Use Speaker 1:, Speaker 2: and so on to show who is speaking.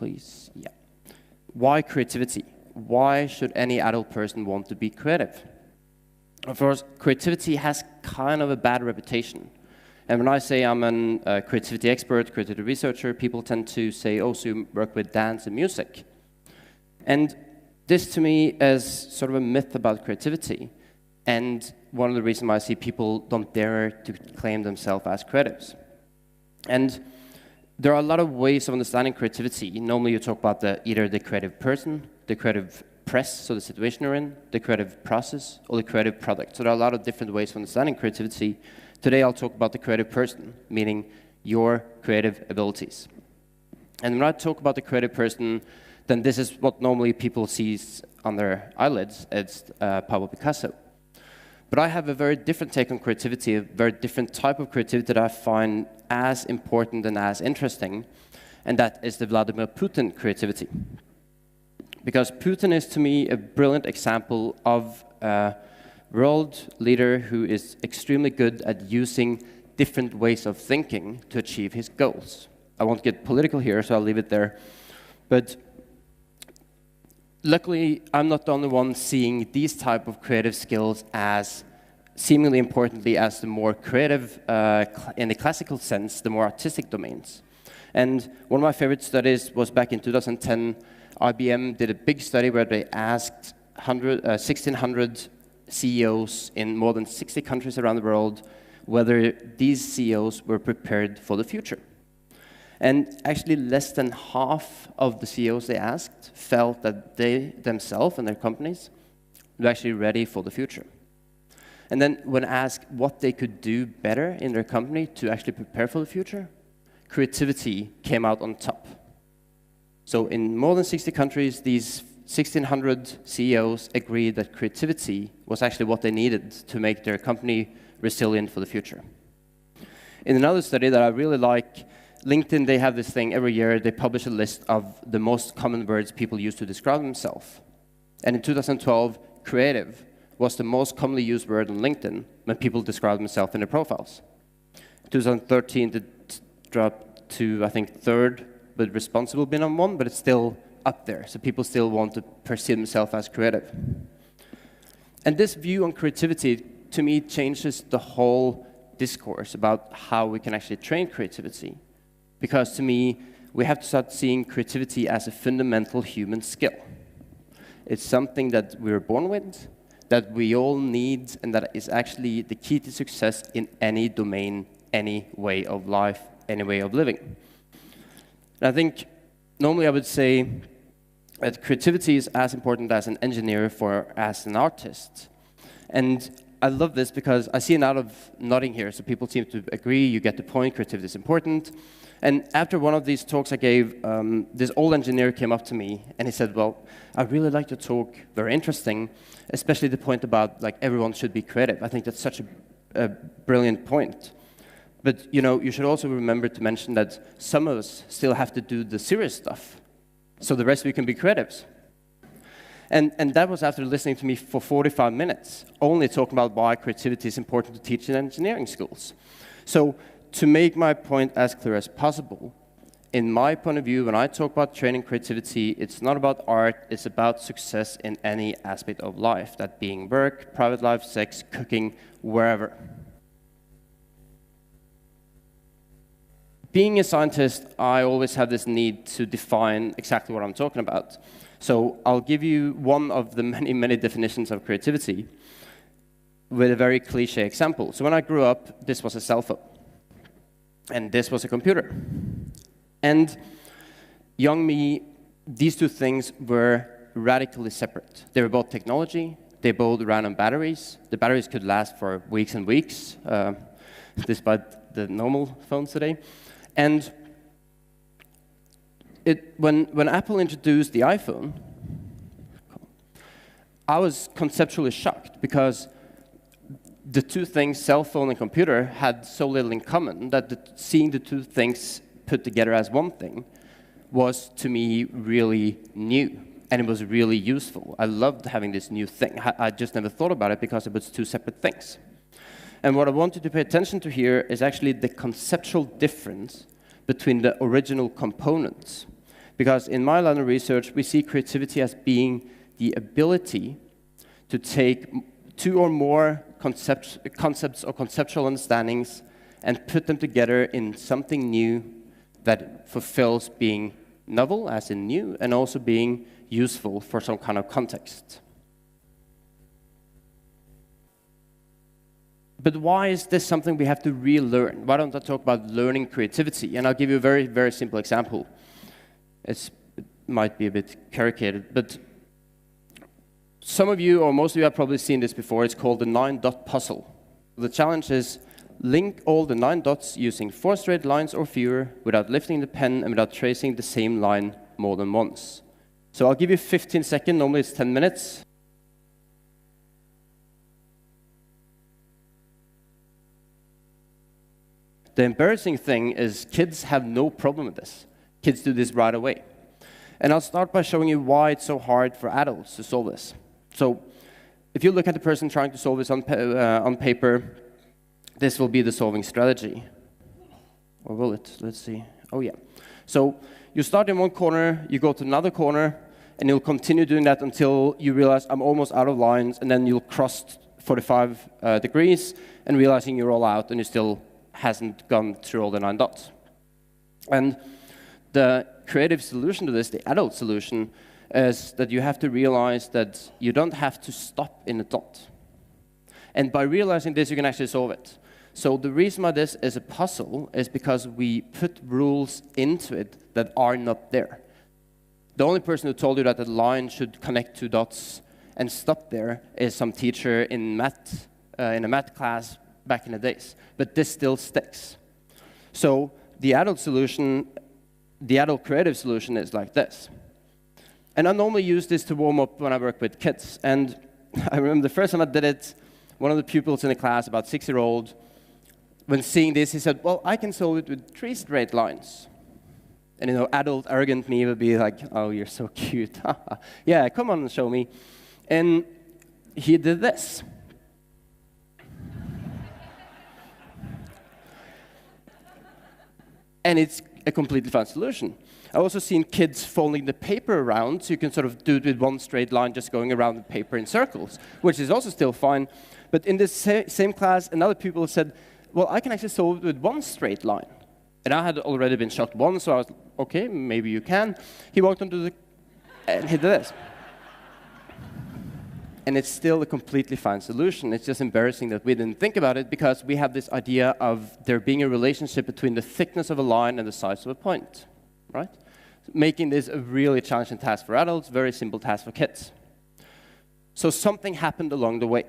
Speaker 1: please. Yeah. Why creativity? Why should any adult person want to be creative? Of course, creativity has kind of a bad reputation. And when I say I'm a creativity expert, creativity researcher, people tend to say, oh, so you work with dance and music. And this, to me, is sort of a myth about creativity. And one of the reasons why I see people don't dare to claim themselves as creatives. And there are a lot of ways of understanding creativity. Normally you talk about either the creative person, the creative press, so the situation you're in, the creative process, or the creative product. So there are a lot of different ways of understanding creativity. Today I'll talk about the creative person, meaning your creative abilities. And when I talk about the creative person, then this is what normally people see on their eyelids. It's Pablo Picasso. But I have a very different take on creativity, a very different type of creativity that I find as important and as interesting, and that is the Vladimir Putin creativity. Because Putin is, to me, a brilliant example of a world leader who is extremely good at using different ways of thinking to achieve his goals. I won't get political here, so I'll leave it there. But luckily, I'm not the only one seeing these type of creative skills as seemingly importantly as the more creative, in the classical sense, the more artistic domains. And one of my favorite studies was back in 2010. IBM did a big study where they asked 1,600 CEOs in more than 60 countries around the world whether these CEOs were prepared for the future. And actually less than half of the CEOs they asked felt that they themselves and their companies were actually ready for the future. And then when asked what they could do better in their company to actually prepare for the future, creativity came out on top. So in more than 60 countries, these 1,600 CEOs agreed that creativity was actually what they needed to make their company resilient for the future. In another study that I really like, LinkedIn, they have this thing every year. They publish a list of the most common words people use to describe themselves. And in 2012, creative was the most commonly used word on LinkedIn when people describe themselves in their profiles. In 2013, it dropped to, I think, third, with responsible being on one, but it's still up there. So people still want to perceive themselves as creative. And this view on creativity, to me, changes the whole discourse about how we can actually train creativity. Because to me, we have to start seeing creativity as a fundamental human skill. It's something that we're born with, that we all need, and that is actually the key to success in any domain, any way of life, any way of living. And I think normally I would say that creativity is as important as an engineer or as an artist. And I love this because I see a lot of nodding here, so people seem to agree, you get the point, creativity is important. And after one of these talks I gave, this old engineer came up to me and he said, well, I really like your talk, very interesting, especially the point about like everyone should be creative. I think that's such a brilliant point. But you know, you should also remember to mention that some of us still have to do the serious stuff, so the rest of you can be creatives. And that was after listening to me for 45 minutes, only talking about why creativity is important to teach in engineering schools. So to make my point as clear as possible, in my point of view, when I talk about training creativity, it's not about art, it's about success in any aspect of life, that being work, private life, sex, cooking, wherever. Being a scientist, I always have this need to define exactly what I'm talking about. So I'll give you one of the many, many definitions of creativity with a very cliche example. So when I grew up, this was a cell phone. And this was a computer. And young me, these two things were radically separate. They were both technology. They both ran on batteries. The batteries could last for weeks and weeks, despite the normal phones today. And when Apple introduced the iPhone, I was conceptually shocked because the two things, cell phone and computer, had so little in common that seeing the two things put together as one thing was, to me, really new. And it was really useful. I loved having this new thing. I just never thought about it because it was two separate things. And what I wanted to pay attention to here is actually the conceptual difference between the original components. Because in my line of research, we see creativity as being the ability to take two or more concepts or conceptual understandings and put them together in something new that fulfills being novel, as in new, and also being useful for some kind of context. But why is this something we have to relearn? Why don't I talk about learning creativity? And I'll give you a very, very simple example. It might be a bit caricated, but some of you, or most of you, have probably seen this before. It's called the 9-dot puzzle. The challenge is link all the 9 dots using 4 straight lines or fewer without lifting the pen and without tracing the same line more than once. So I'll give you 15 seconds. Normally it's 10 minutes. The embarrassing thing is kids have no problem with this. Kids do this right away. And I'll start by showing you why it's so hard for adults to solve this. So if you look at the person trying to solve this on paper, this will be the solving strategy. Or will it? Let's see. Oh, yeah. So you start in one corner, you go to another corner, and you'll continue doing that until you realize I'm almost out of lines, and then you'll cross 45 degrees, and realizing you're all out, and you still hasn't gone through all the 9 dots. And the creative solution to this, the adult solution, is that you have to realize that you don't have to stop in a dot. And by realizing this, you can actually solve it. So the reason why this is a puzzle is because we put rules into it that are not there. The only person who told you that a line should connect 2 dots and stop there is some teacher in math, in a math class back in the days. But this still sticks. So the adult solution, the adult creative solution is like this. And I normally use this to warm up when I work with kids. And I remember the first time I did it, one of the pupils in the class, about 6-year-old, when seeing this, he said, well, I can solve it with 3 straight lines. And, adult, arrogant me would be like, oh, you're so cute. Yeah, come on and show me. And he did this. And it's a completely fine solution. I've also seen kids folding the paper around, so you can sort of do it with 1 straight line, just going around the paper in circles, which is also still fine. But in this same class, another pupil said, well, I can actually solve it with 1 straight line. And I had already been shocked once, so I was, okay, maybe you can. He walked onto the, and he did this. And it's still a completely fine solution. It's just embarrassing that we didn't think about it, because we have this idea of there being a relationship between the thickness of a line and the size of a point, right? Making this a really challenging task for adults, very simple task for kids. So something happened along the way.